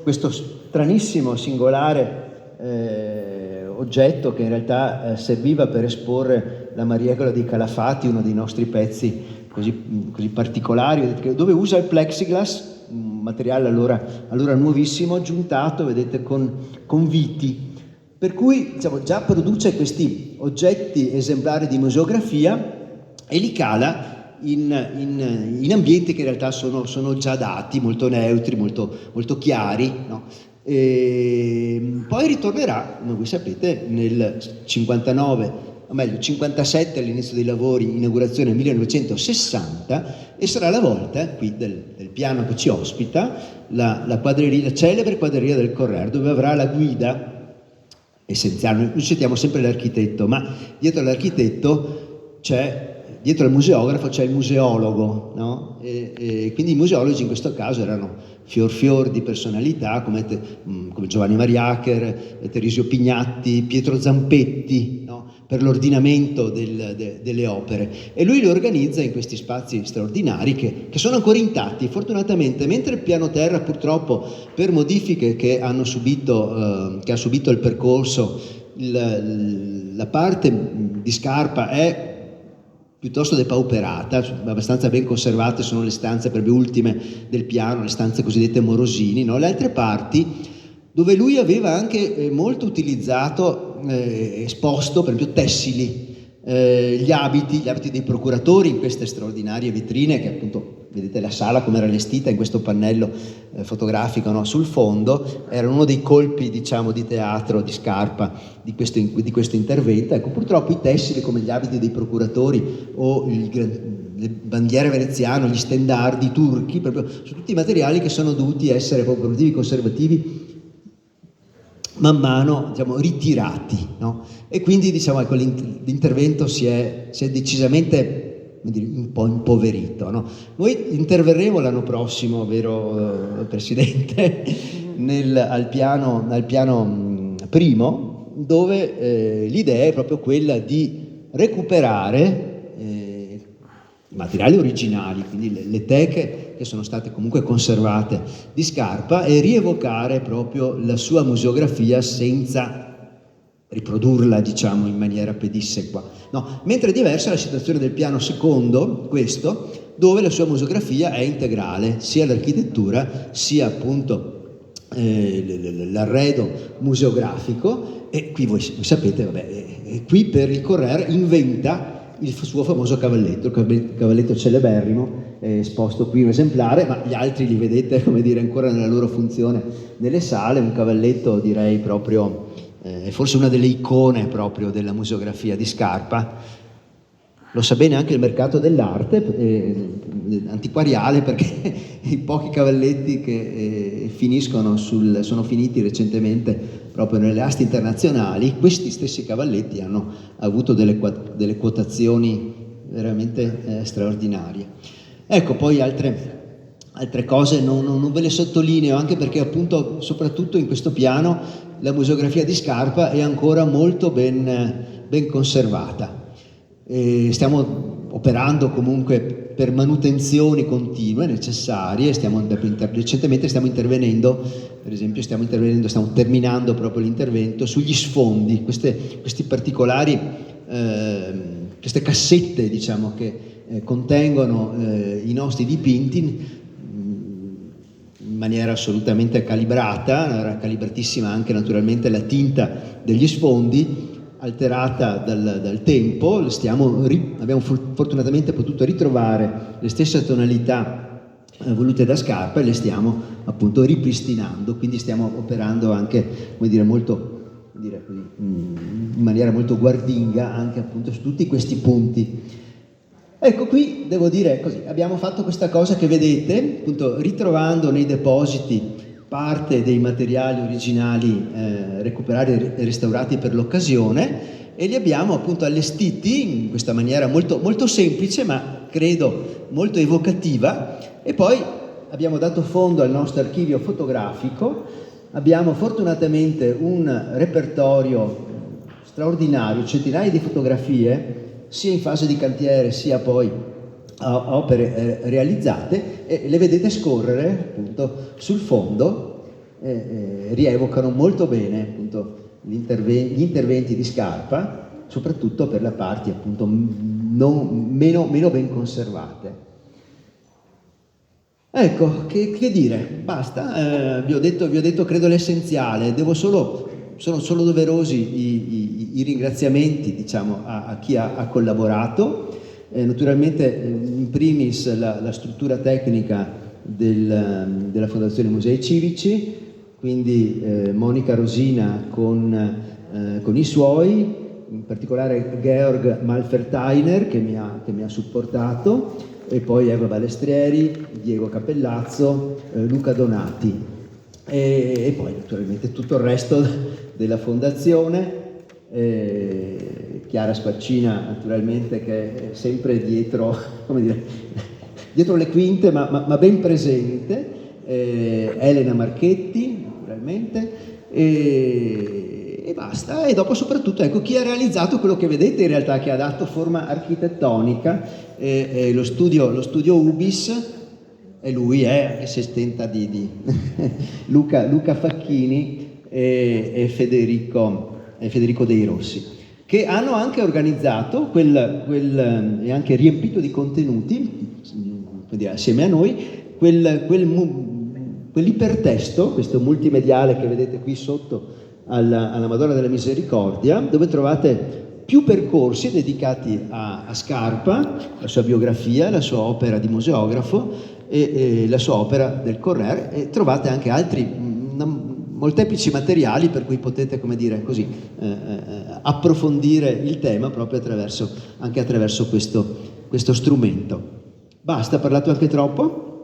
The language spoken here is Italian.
questo stranissimo, singolare oggetto che in realtà serviva per esporre la Mariegola dei Calafati, uno dei nostri pezzi così particolari, vedete, dove usa il plexiglass, un materiale allora nuovissimo, aggiuntato, vedete, con viti, per cui diciamo, già produce questi oggetti esemplari di museografia e li cala in ambienti che in realtà sono già dati, molto neutri, molto chiari, no? E poi ritornerà, come voi sapete, nel 59, o meglio 57 all'inizio dei lavori, inaugurazione 1960, e sarà la volta qui del piano che ci ospita, la celebre quadreria del Correr, dove avrà la guida essenziale. Noi citiamo sempre l'architetto, ma dietro l'architetto dietro al museografo c'è il museologo, no? E quindi i museologi in questo caso erano fior di personalità come Giovanni Mariacher, Teresio Pignatti, Pietro Zampetti, no? Per l'ordinamento delle opere, e lui le organizza in questi spazi straordinari che sono ancora intatti fortunatamente, mentre il piano terra purtroppo per modifiche che ha subito il percorso, la parte di Scarpa è piuttosto depauperata, abbastanza ben conservate sono le stanze proprio ultime del piano, le stanze cosiddette Morosini, no? Le altre parti dove lui aveva anche molto utilizzato, esposto per esempio tessili, gli abiti dei procuratori in queste straordinarie vetrine che appunto vedete la sala come era allestita in questo pannello fotografico, no? Sul fondo era uno dei colpi, diciamo, di teatro di Scarpa di questo intervento. Ecco, purtroppo i tessili come gli abiti dei procuratori o le bandiere veneziane, gli stendardi turchi, proprio su tutti i materiali che sono dovuti essere proprio conservativi man mano, diciamo, ritirati, no? E quindi, diciamo, ecco, l'intervento si è decisamente un po' impoverito, no? Noi interverremo l'anno prossimo, vero Presidente, al piano primo, dove l'idea è proprio quella di recuperare i materiali originali, quindi le teche che sono state comunque conservate di Scarpa, e rievocare proprio la sua museografia senza riprodurla, diciamo, in maniera pedissequa, no? Mentre è diversa la situazione del piano secondo, questo, dove la sua museografia è integrale, sia l'architettura sia appunto l'arredo museografico, e qui voi sapete, qui per il Correr inventa il suo famoso cavalletto, il cavalletto celeberrimo, esposto qui un esemplare, ma gli altri li vedete, come dire, ancora nella loro funzione nelle sale. Un cavalletto, direi, proprio forse una delle icone proprio della museografia di Scarpa. Lo sa bene anche il mercato dell'arte antiquariale, perché i pochi cavalletti che sono finiti recentemente proprio nelle aste internazionali, questi stessi cavalletti hanno avuto delle quotazioni veramente straordinarie. Ecco, poi altre cose non ve le sottolineo, anche perché appunto soprattutto in questo piano la museografia di Scarpa è ancora molto ben conservata. Stiamo operando comunque per manutenzioni continue necessarie, recentemente stiamo intervenendo, per esempio stiamo terminando proprio l'intervento sugli sfondi, questi particolari, queste cassette, diciamo, che contengono i nostri dipinti in maniera assolutamente calibrata, era calibratissima anche naturalmente la tinta degli sfondi, alterata dal tempo. Abbiamo fortunatamente potuto ritrovare le stesse tonalità volute da Scarpa e le stiamo appunto ripristinando, quindi stiamo operando anche, come dire, in maniera molto guardinga anche appunto su tutti questi punti. Ecco, qui devo dire così, abbiamo fatto questa cosa che vedete, appunto ritrovando nei depositi parte dei materiali originali recuperati e restaurati per l'occasione, e li abbiamo appunto allestiti in questa maniera molto, molto semplice, ma credo molto evocativa, e poi abbiamo dato fondo al nostro archivio fotografico. Abbiamo fortunatamente un repertorio straordinario, centinaia di fotografie, sia in fase di cantiere sia poi opere realizzate, e le vedete scorrere appunto sul fondo rievocano molto bene appunto gli interventi di Scarpa, soprattutto per le parti appunto meno ben conservate. Ecco, che dire, basta, vi ho detto credo l'essenziale, sono solo doverosi i ringraziamenti, diciamo, a chi ha collaborato, naturalmente in primis la struttura tecnica della Fondazione Musei Civici, quindi Monica Rosina con i suoi, in particolare Georg Malfertainer che mi ha supportato, e poi Eva Balestrieri, Diego Capellazzo, Luca Donati e poi naturalmente tutto il resto della fondazione, Chiara Spaccina naturalmente che è sempre dietro, come dire, dietro le quinte ma ben presente, Elena Marchetti naturalmente e basta. E dopo soprattutto ecco chi ha realizzato quello che vedete in realtà, che ha dato forma architettonica, lo studio Ubis, e lui è, anche se stenta di Luca Facchini e Federico Dei Rossi, che hanno anche organizzato e anche riempito di contenuti, assieme a noi, quell'ipertesto, questo multimediale che vedete qui sotto alla Madonna della Misericordia, dove trovate più percorsi dedicati a Scarpa, la sua biografia, la sua opera di museografo e la sua opera del Correr, e trovate anche altri molteplici materiali per cui potete, come dire, così approfondire il tema proprio anche attraverso questo strumento. Basta, parlato anche troppo?